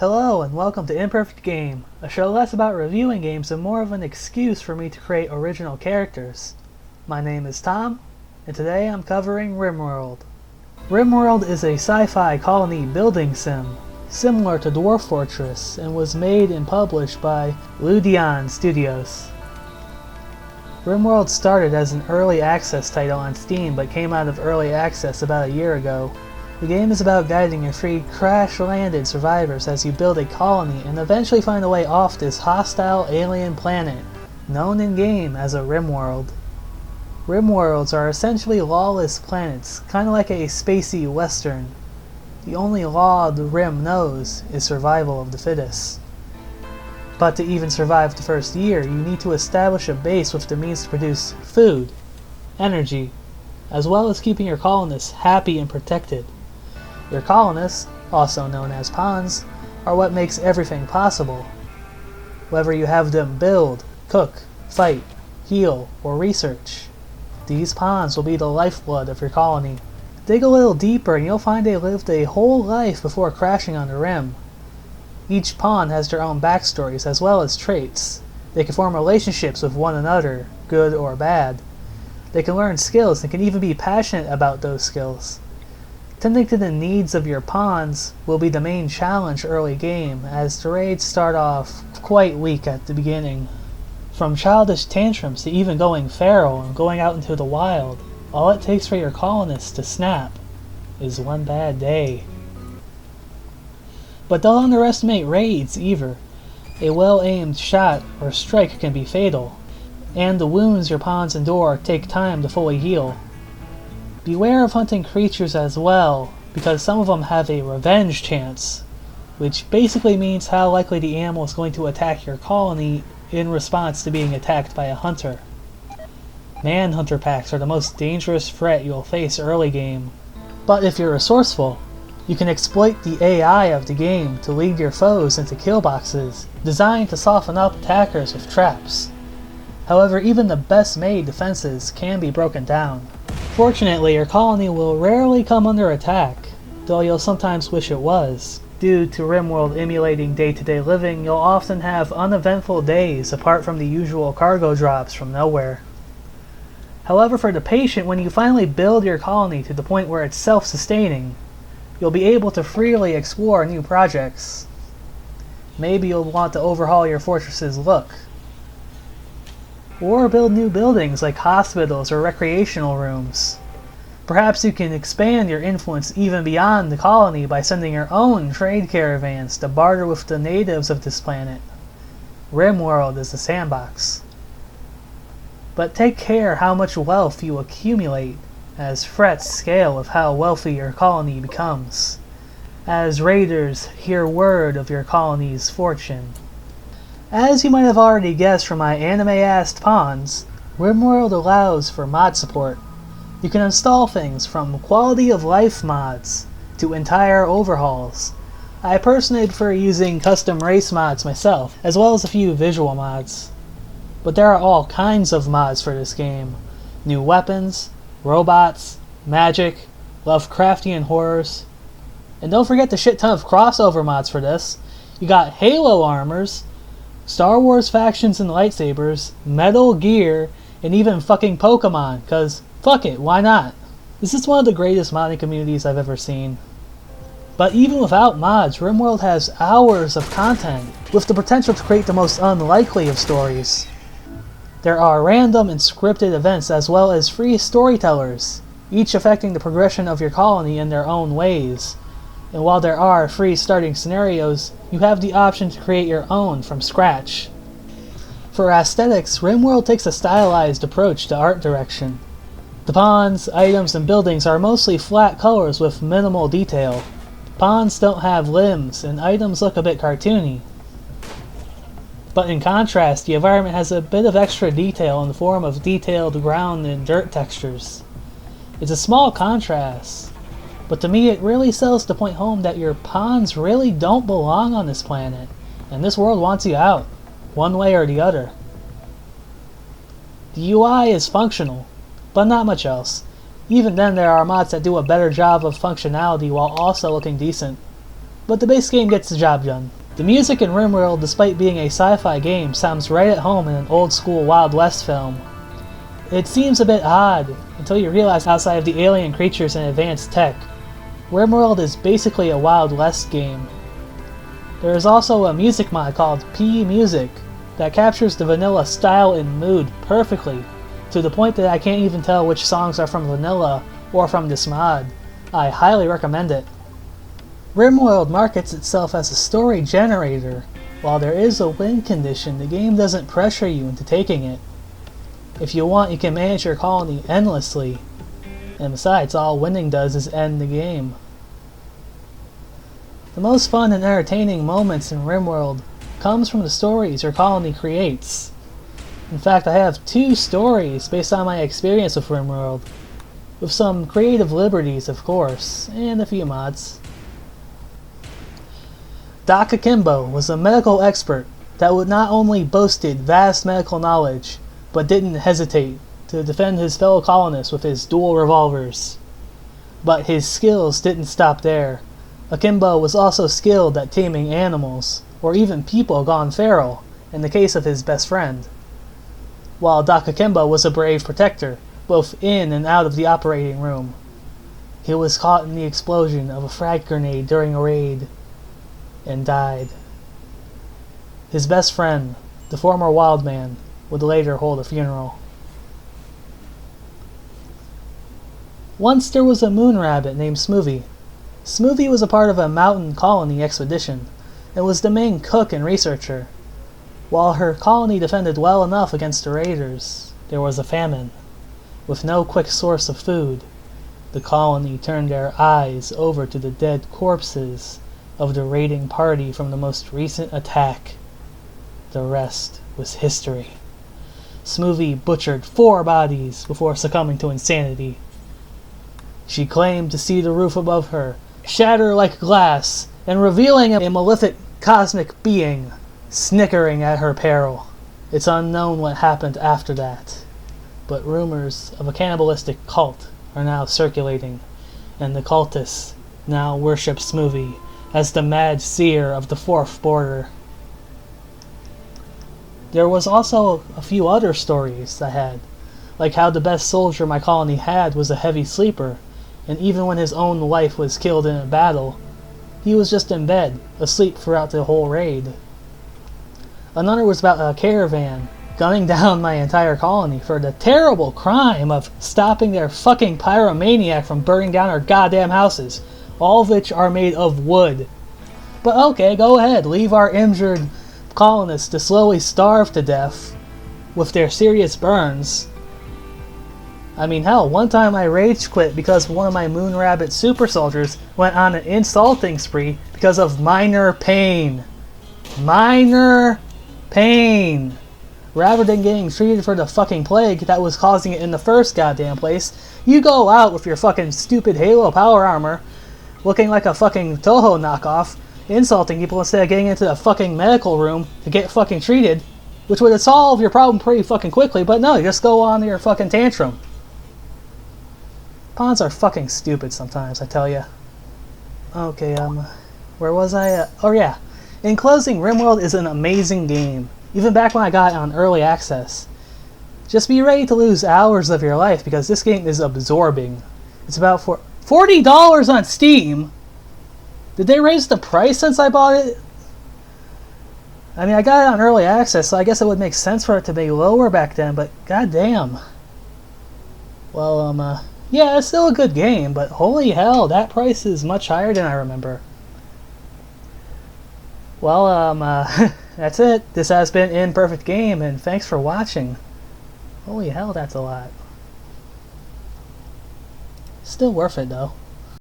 Hello and welcome to Imperfect Game, a show less about reviewing games and more of an excuse for me to create original characters. My name is Tom, and today I'm covering Rimworld. Rimworld is a sci-fi colony building sim, similar to Dwarf Fortress, and was made and published by Ludion Studios. Rimworld started as an early access title on Steam but came out of early access about a year ago. The game is about guiding your free crash-landed survivors as you build a colony and eventually find a way off this hostile alien planet, known in-game as a Rimworld. Rimworlds are essentially lawless planets, kinda like a spacey western. The only law the Rim knows is survival of the fittest. But to even survive the first year, you need to establish a base with the means to produce food, energy, as well as keeping your colonists happy and protected. Your colonists, also known as pawns, are what makes everything possible. Whether you have them build, cook, fight, heal, or research, these pawns will be the lifeblood of your colony. Dig a little deeper and you'll find they lived a whole life before crashing on the Rim. Each pawn has their own backstories as well as traits. They can form relationships with one another, good or bad. They can learn skills and can even be passionate about those skills. Tending to the needs of your pawns will be the main challenge early game, as the raids start off quite weak at the beginning. From childish tantrums to even going feral and going out into the wild, all it takes for your colonists to snap is one bad day. But don't underestimate raids either. A well-aimed shot or strike can be fatal, and the wounds your pawns endure take time to fully heal. Beware of hunting creatures as well, because some of them have a revenge chance, which basically means how likely the animal is going to attack your colony in response to being attacked by a hunter. Manhunter packs are the most dangerous threat you'll face early game, but if you're resourceful, you can exploit the AI of the game to lead your foes into kill boxes, designed to soften up attackers with traps. However, even the best made defenses can be broken down. Fortunately, your colony will rarely come under attack, though you'll sometimes wish it was. Due to Rimworld emulating day-to-day living, you'll often have uneventful days apart from the usual cargo drops from nowhere. However, for the patient, when you finally build your colony to the point where it's self-sustaining, you'll be able to freely explore new projects. Maybe you'll want to overhaul your fortress's look, or build new buildings like hospitals or recreational rooms. Perhaps you can expand your influence even beyond the colony by sending your own trade caravans to barter with the natives of this planet. Rimworld is a sandbox. But take care how much wealth you accumulate, as threats scale of how wealthy your colony becomes, as raiders hear word of your colony's fortune. As you might have already guessed from my anime-assed pawns, Rimworld allows for mod support. You can install things from quality of life mods to entire overhauls. I personally prefer using custom race mods myself, as well as a few visual mods. But there are all kinds of mods for this game. New weapons, robots, magic, Lovecraftian horrors. And don't forget the shit ton of crossover mods for this. You got Halo armors, Star Wars factions and lightsabers, Metal Gear, and even fucking Pokemon, cause fuck it, why not? This is one of the greatest modding communities I've ever seen. But even without mods, Rimworld has hours of content, with the potential to create the most unlikely of stories. There are random and scripted events as well as free storytellers, each affecting the progression of your colony in their own ways. And while there are free starting scenarios, you have the option to create your own from scratch. For aesthetics, Rimworld takes a stylized approach to art direction. The pawns, items, and buildings are mostly flat colors with minimal detail. Pawns don't have limbs, and items look a bit cartoony. But in contrast, the environment has a bit of extra detail in the form of detailed ground and dirt textures. It's a small contrast, but to me it really sells the point home that your pawns really don't belong on this planet, and this world wants you out, one way or the other. The UI is functional, but not much else. Even then, there are mods that do a better job of functionality while also looking decent. but the base game gets the job done. The music in Rimworld, despite being a sci-fi game, sounds right at home in an old-school Wild West film. It seems a bit odd until you realize outside of the alien creatures and advanced tech, Rimworld is basically a Wild West game. There is also a music mod called P Music that captures the vanilla style and mood perfectly, to the point that I can't even tell which songs are from vanilla or from this mod. I highly recommend it. Rimworld markets itself as a story generator. While there is a win condition, the game doesn't pressure you into taking it. If you want, you can manage your colony endlessly, and besides, all winning does is end the game. The most fun and entertaining moments in Rimworld comes from the stories your colony creates. In fact, I have 2 stories based on my experience with Rimworld, with some creative liberties, of course, and a few mods. Doc Akimbo was a medical expert that would not only boasted vast medical knowledge, but didn't hesitate to defend his fellow colonists with his dual revolvers. But his skills didn't stop there. Akimbo was also skilled at taming animals, or even people gone feral, in the case of his best friend. While Doc Akimbo was a brave protector, both in and out of the operating room. He was caught in the explosion of a frag grenade during a raid, and died. His best friend, the former wild man, would later hold a funeral. Once there was a moon rabbit named Smoothie. Smoothie was a part of a mountain colony expedition, and was the main cook and researcher. While her colony defended well enough against the raiders, there was a famine. With no quick source of food, the colony turned their eyes over to the dead corpses of the raiding party from the most recent attack. The rest was history. Smoothie butchered 4 bodies before succumbing to insanity. She claimed to see the roof above her shatter like glass, and revealing a malefic cosmic being snickering at her peril. It's unknown what happened after that, but rumors of a cannibalistic cult are now circulating, and the cultists now worship Smoothie as the mad seer of the 4th border. There was also a few other stories I had, like how the best soldier my colony had was a heavy sleeper, and even when his own wife was killed in a battle, he was just in bed, asleep throughout the whole raid. Another was about a caravan gunning down my entire colony for the terrible crime of stopping their fucking pyromaniac from burning down our goddamn houses, all of which are made of wood. But okay, go ahead, leave our injured colonists to slowly starve to death with their serious burns. I mean, hell, one time I rage quit because one of my Moon Rabbit super soldiers went on an insulting spree because of minor pain. Minor pain! Rather than getting treated for the fucking plague that was causing it in the first goddamn place, you go out with your fucking stupid Halo power armor, looking like a fucking Toho knockoff, insulting people instead of getting into the fucking medical room to get fucking treated, which would have solved your problem pretty fucking quickly, but no, you just go on your fucking tantrum. Pawns are fucking stupid sometimes, I tell ya. Okay, where was I? Oh yeah. In closing, Rimworld is an amazing game, even back when I got it on early access. Just be ready to lose hours of your life because this game is absorbing. It's about $40 on Steam. Did they raise the price since I bought it? I mean, I got it on early access, so I guess it would make sense for it to be lower back then, but goddamn. Well, yeah, it's still a good game, but holy hell, that price is much higher than I remember. Well, that's it. This has been Imperfect Game, and thanks for watching. Holy hell, that's a lot. Still worth it, though.